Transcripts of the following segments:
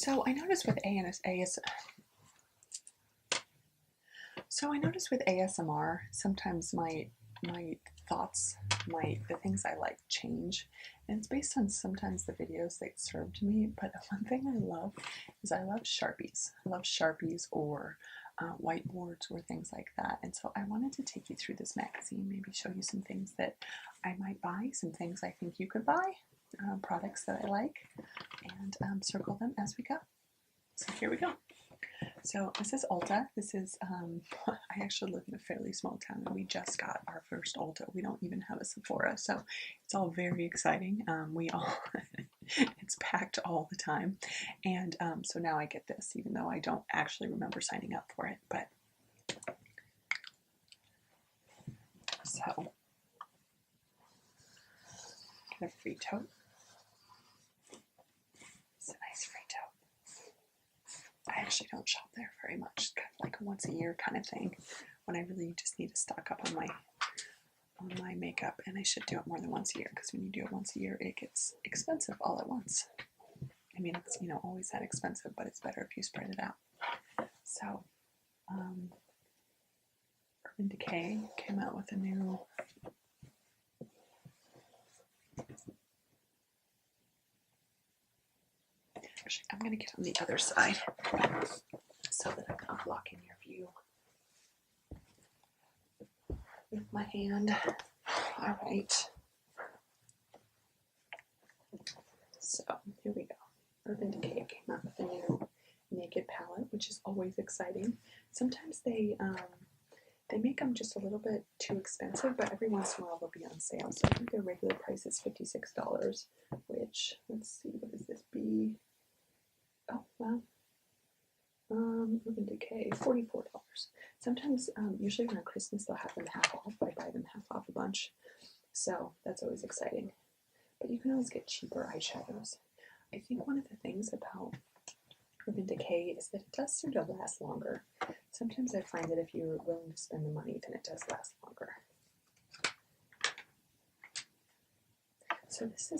So I noticed with ASMR, sometimes my thoughts, the things I like change, and it's based on sometimes the videos they serve to me. But one thing I love is I love Sharpies. I love Sharpies or whiteboards or things like that. And so I wanted to take you through this magazine, maybe show you some things that I might buy, some things I think you could buy, products that I like, and circle them as we go. So here we go. So this is Ulta. This is, I actually live in a fairly small town and we just got our first Ulta. We don't even have a Sephora, so it's all very exciting. It's packed all the time. And so now I get this, even though I don't actually remember signing up for it. But so, get a free tote. It's a nice free tote. I actually don't shop there very much. It's kind of like a once a year kind of thing when I really just need to stock up on my makeup, and I should do it more than once a year, because when you do it once a year it gets expensive all at once. I mean, it's always that expensive, but it's better if you spread it out. So Urban Decay came out with a new actually, I'm going to get on the other side so that I'm not blocking your view with my hand. All right. So here we go. Urban Decay came out with a new Naked palette, which is always exciting. Sometimes they make them just a little bit too expensive, but every once in a while they'll be on sale. So I think their regular price is $56, which, let's see, what does this be? Oh, well, Urban Decay, $44. Sometimes, usually around Christmas, they'll have them half off. I buy them half off a bunch, so that's always exciting. But you can always get cheaper eyeshadows. I think one of the things about Urban Decay is that it does seem to last longer. Sometimes I find that if you're willing to spend the money, then it does last longer. So this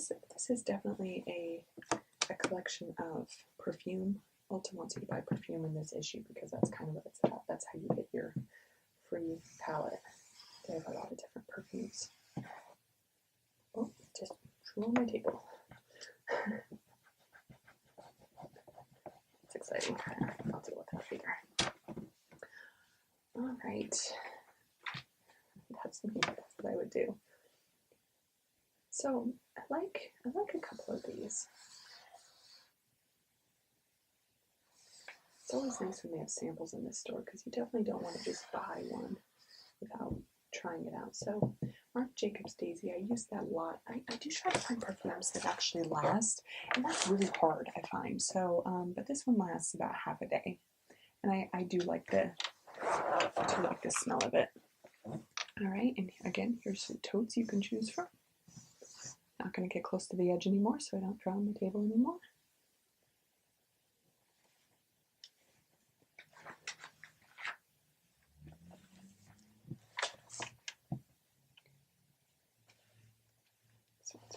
is definitely a collection of perfume. Ulta wants you to buy perfume in this issue because that's kind of what it's about. That's how you get your free palette. They have a lot of different perfumes. Oh, just drew on my table. It's exciting. I'll deal with that later. All right. That's me. That's what I would do. So I like a couple of these. It's always nice when they have samples in this store because you definitely don't want to just buy one without trying it out. So Marc Jacobs Daisy, I use that a lot. I do try to find perfumes that actually last, and that's really hard, I find. So, but this one lasts about half a day, and I do like the smell of it. All right, and again, here's some totes you can choose from. Not going to get close to the edge anymore, so I don't draw on the table anymore.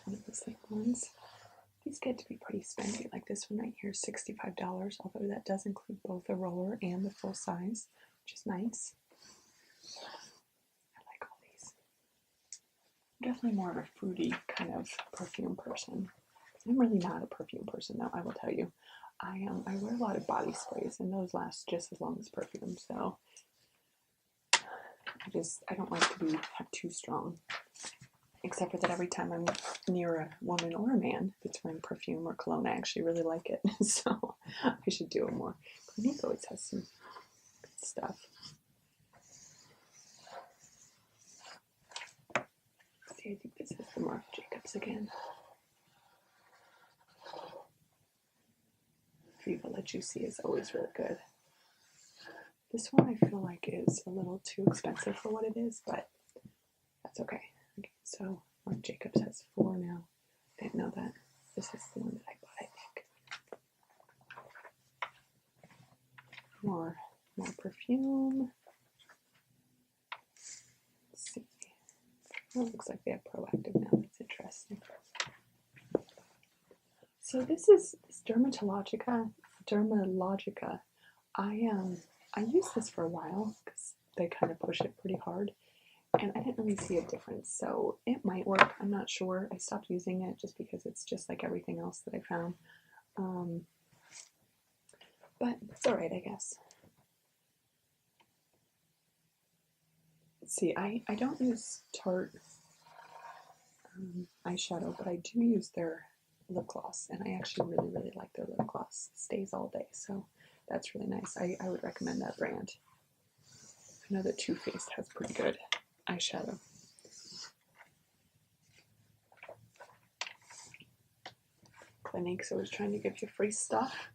One of the same ones. These get to be pretty spendy. Like this one right here is $65, although that does include both the roller and the full size, which is nice. I like all these. I'm definitely more of a fruity kind of perfume person. I'm really not a perfume person, though, I will tell you. I wear a lot of body sprays, and those last just as long as perfume, so I don't like to have too strong. Except for that every time I'm near a woman or a man that's wearing perfume or cologne, I actually really like it. So I should do it more. Clinique always has some good stuff. See, I think this is the Marc Jacobs again. Viva La Juicy is always really good. This one I feel like is a little too expensive for what it is, but that's okay. Okay, so Marc Jacobs has 4 now. I didn't know that. This is the one that I bought, I think. More perfume. Let's see. Oh, it looks like they have Proactive now. That's interesting. So this is Dermatologica Dermalogica. I used this for a while because they kind of push it pretty hard, and I didn't really see a difference, so it might work. I'm not sure. I stopped using it just because it's just like everything else that I found. But it's alright, I guess. Let's see, I don't use Tarte eyeshadow, but I do use their lip gloss, and I actually really like their lip gloss. It stays all day, so that's really nice. I would recommend that brand. I know that Too Faced has pretty good eyeshadow. Clinique's always trying to give you free stuff.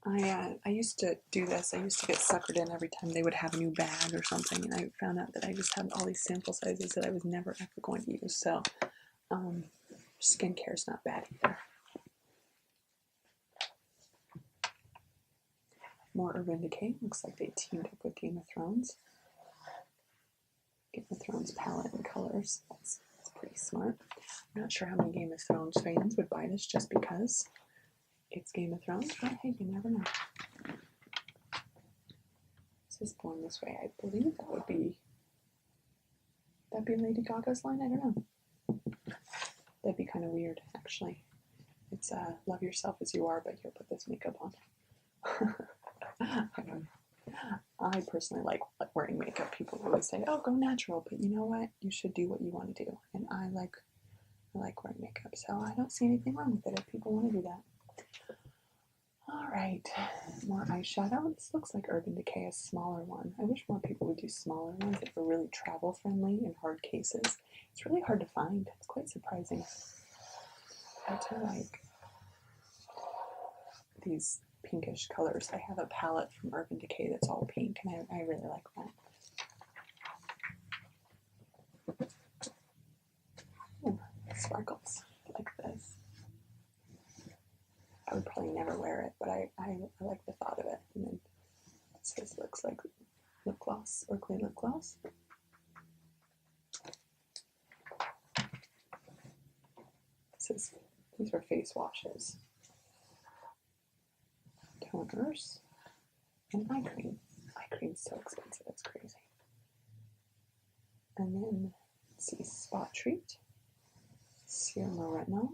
I used to do this. I used to get suckered in every time they would have a new bag or something, and I found out that I just had all these sample sizes that I was never ever going to use. So skincare is not bad either. More Urban Decay. Looks like they teamed up with Game of Thrones. Game of Thrones palette and colors. That's pretty smart. I'm not sure how many Game of Thrones fans would buy this just because it's Game of Thrones, but hey, you never know. This is Born This Way. I believe that'd be Lady Gaga's line. I don't know. That'd be kind of weird, actually. It's love yourself as you are, but here, put this makeup on. I personally like wearing makeup. People always say, "Oh, go natural," but you know what? You should do what you want to do, and I like wearing makeup, so I don't see anything wrong with it if people want to do that. Alright, more eyeshadow. This looks like Urban Decay, a smaller one. I wish more people would do smaller ones that were really travel friendly in hard cases. It's really hard to find. It's quite surprising. I do like these pinkish colors. I have a palette from Urban Decay that's all pink, and I really like that. Ooh, sparkles like this. I would probably never wear it, but I like the thought of it. And then it says it looks like lip gloss or clear lip gloss. These are face washes, toners, and eye cream. Eye cream's so expensive, it's crazy. And then let's see, Spot Treat, Serum or Retinol,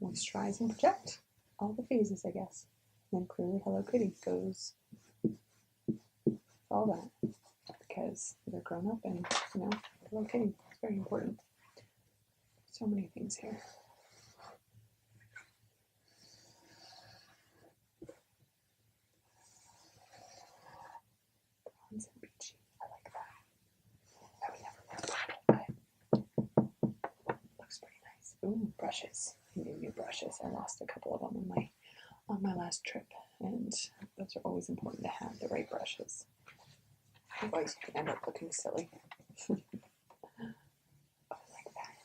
Moisturize and Protect. All the phases, I guess. And then clearly Hello Kitty goes all that because they're grown up and, you know, Hello Kitty is very important. So many things here. Bronze and beachy. I like that. I would never wear that, but looks pretty nice. Ooh, brushes. I need new brushes. I lost a couple of them on my last trip, and those are always important to have, the right brushes. Otherwise you can end up looking silly. Oh, I like that.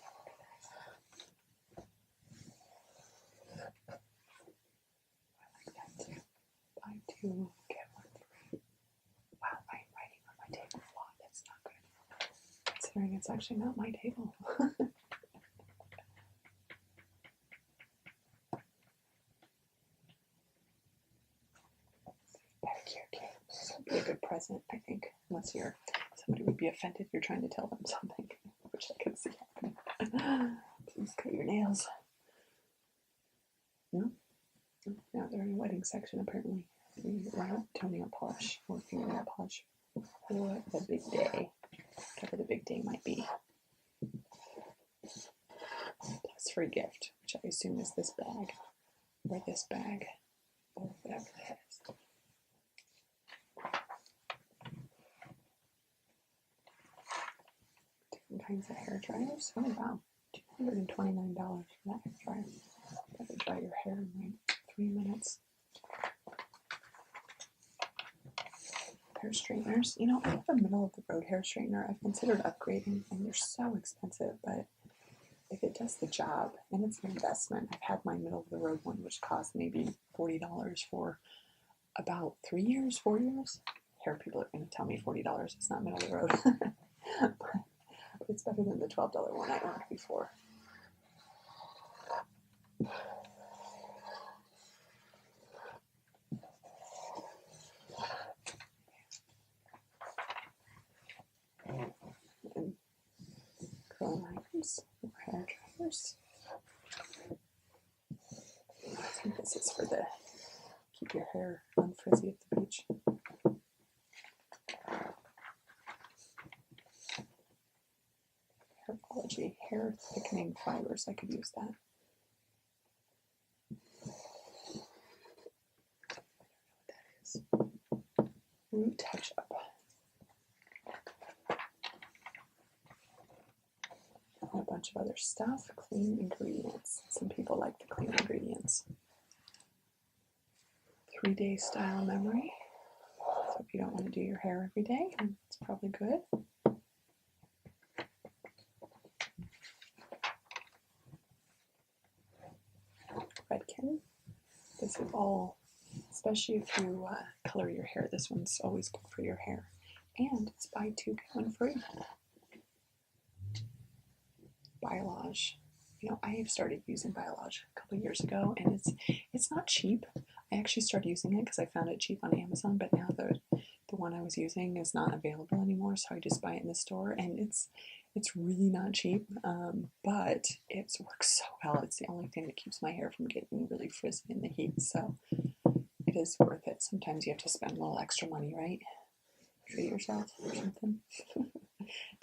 I like that too. Buy two, get one free. Wow, I'm writing on my table a lot. That's not good. Considering it's actually not my table. This would be a good present, I think, unless somebody would be offended you're trying to tell them something, which I can see happening. Please cut your nails. No? Now they're in a wedding section, apparently. We're not toning up polish or fingernail polish for the big day, whatever the big day might be. Plus free gift, which I assume is this bag, or this bag, or whatever that is. Different kinds of hair dryers. Oh wow, $229 for that hair dryer. That would dry your hair in like 3 minutes. Hair straighteners. You know, I have a middle of the road hair straightener. I've considered upgrading, and they're so expensive, but if it does the job, and it's an investment. I've had my middle of the road one, which cost maybe $40 for about 3 years, 4 years. Hair people are going to tell me $40. It's not middle of the road. But it's better than the $12 one I owned before. course. I think this is for the keep your hair unfrizzy at the beach. Hairology, hair thickening fibers. I could use that. Root touch-up. And a bunch of other stuff. Clean ingredients. Some people like the clean ingredients. 3-day style memory. So if you don't want to do your hair every day, it's probably good. Redken. This is all, especially if you color your hair, this one's always good for your hair. And it's buy 2 get 1 free. Biolage. You know, I started using Biolage a couple years ago, and it's not cheap. I actually started using it because I found it cheap on Amazon, but now the one I was using is not available anymore, so I just buy it in the store, and it's really not cheap, but it works so well. It's the only thing that keeps my hair from getting really frizzy in the heat, so it is worth it. Sometimes you have to spend a little extra money, right? Treat yourself or something.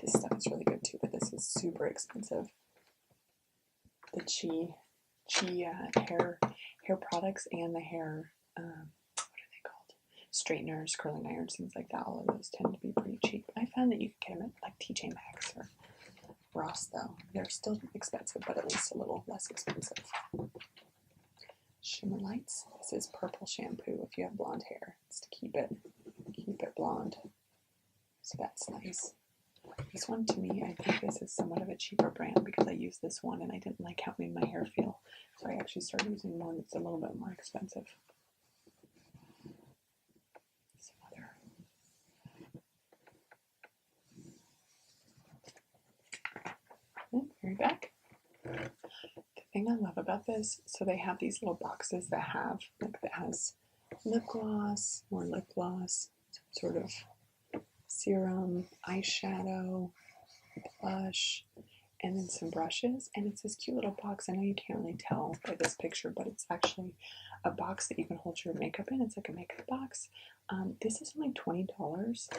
This stuff is really good too, but this is super expensive. The hair products and the hair, what are they called? Straighteners, curling irons, things like that. All of those tend to be pretty cheap. I found that you could get them at like TJ Maxx or Ross though. They're still expensive, but at least a little less expensive. Shimmer lights. This is purple shampoo if you have blonde hair. It's to keep it blonde. So that's nice. This one, to me, I think this is somewhat of a cheaper brand because I used this one and I didn't like how it made my hair feel. So I actually started using one that's a little bit more expensive. Some other. Very back. The thing I love about this, so they have these little boxes that have, like, that has lip gloss, more lip gloss, sort of serum, eyeshadow, blush, and then some brushes. And it's this cute little box. I know you can't really tell by this picture, but it's actually a box that you can hold your makeup in. It's like a makeup box. This is only $20.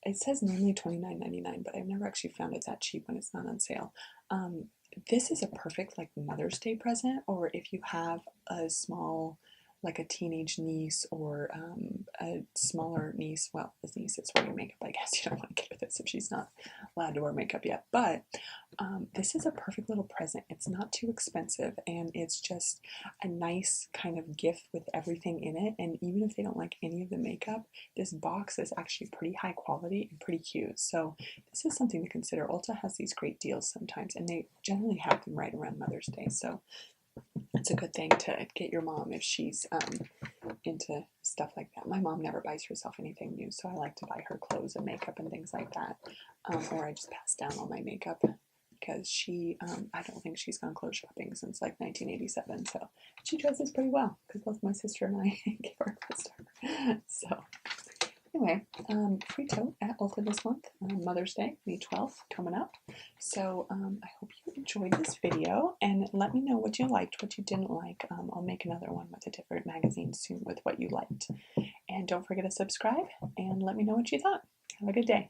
It says normally $29.99, but I've never actually found it that cheap when it's not on sale. This is a perfect like Mother's Day present, or if you have a small, like a teenage niece or a smaller niece. Well, this niece is wearing makeup. I guess you don't want to get with this if she's not allowed to wear makeup yet. But this is a perfect little present. It's not too expensive, and it's just a nice kind of gift with everything in it. And even if they don't like any of the makeup, this box is actually pretty high quality and pretty cute. So this is something to consider. Ulta has these great deals sometimes, and they generally have them right around Mother's Day. So it's a good thing to get your mom if she's into stuff like that. My mom never buys herself anything new, so I like to buy her clothes and makeup and things like that. Or I just pass down all my makeup because she, I don't think she's gone clothes shopping since like 1987. So she dresses pretty well because both my sister and I give her clothes to her. So anyway, free tote at Ulta this month, Mother's Day, May 12th, coming up. So I hope you enjoyed this video, and let me know what you liked, what you didn't like. I'll make another one with a different magazine soon with what you liked. And don't forget to subscribe, and let me know what you thought. Have a good day.